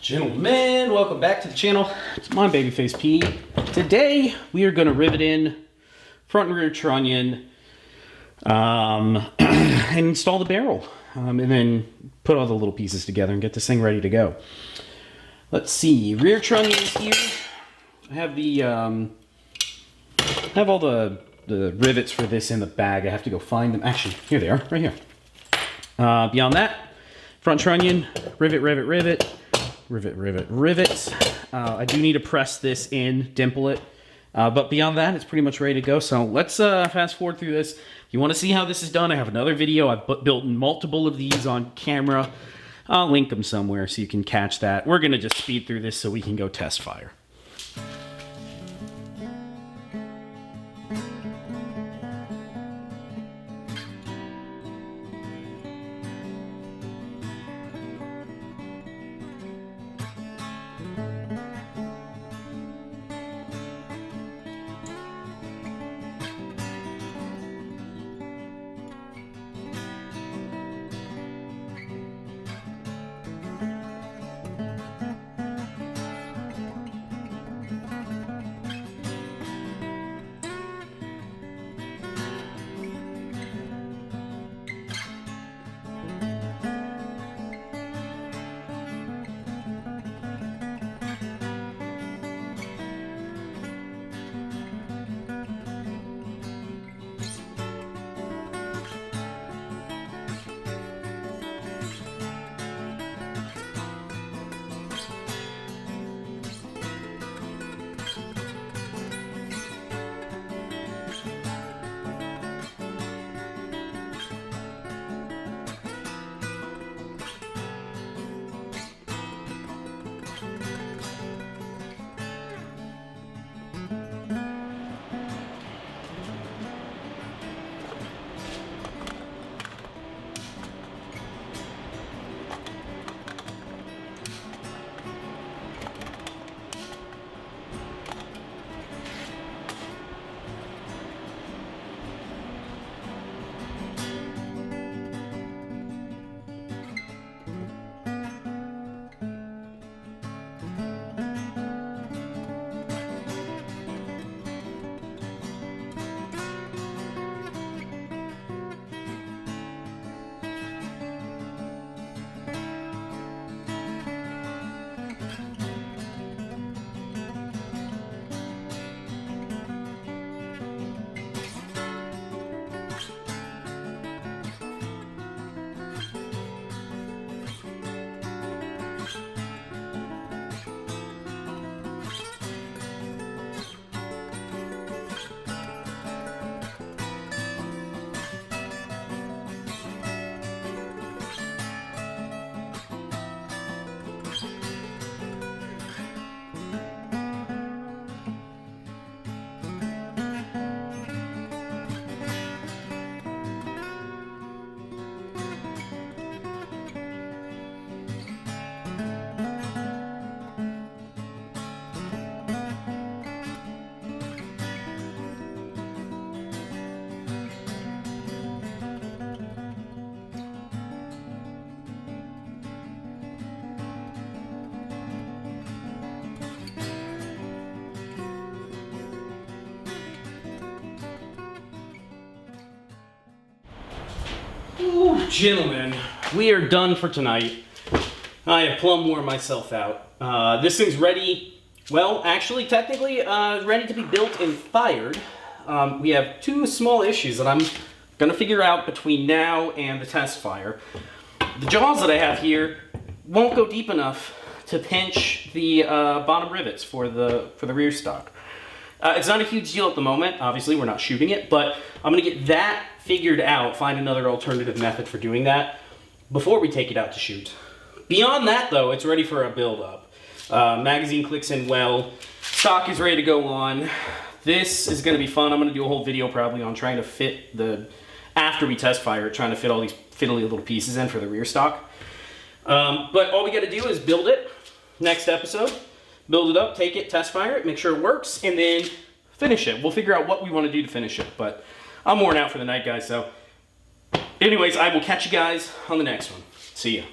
Gentlemen, welcome back to the channel. It's my Babyface P. Today we are going to rivet in front and rear trunnion and install the barrel and then put all the little pieces together and get this thing ready to go. Let's see, rear trunnion is here. I have the all the rivets for this in the bag. I have to go find them. Actually, here they are, right here. Beyond that, front trunnion, rivet, rivet, rivet. Rivet, rivet, rivets. I do need to press this in, dimple it. But beyond that, it's pretty much ready to go. So let's fast forward through this. If you want to see how this is done, I have another video. I've built multiple of these on camera. I'll link them somewhere so you can catch that. We're going to just speed through this so we can go test fire. Ooh, gentlemen, we are done for tonight. I have plumb worn myself out. This thing's ready, well, actually, technically, ready to be built and fired. We have two small issues that I'm going to figure out between now and the test fire. The jaws that I have here won't go deep enough to pinch the bottom rivets for the rear stock. It's not a huge deal at the moment. Obviously, we're not shooting it, but I'm going to get that figured out, find another alternative method for doing that before we take it out to shoot. Beyond that, though, it's ready for a build-up. Magazine clicks in well. Stock is ready to go on. This is going to be fun. I'm going to do a whole video probably on trying to fit after we test fire, trying to fit all these fiddly little pieces in for the rear stock. But all we got to do is build it. Next episode. Build it up, take it, test fire it, make sure it works, and then finish it. We'll figure out what we want to do to finish it, but I'm worn out for the night, guys, so anyways, I will catch you guys on the next one. See ya.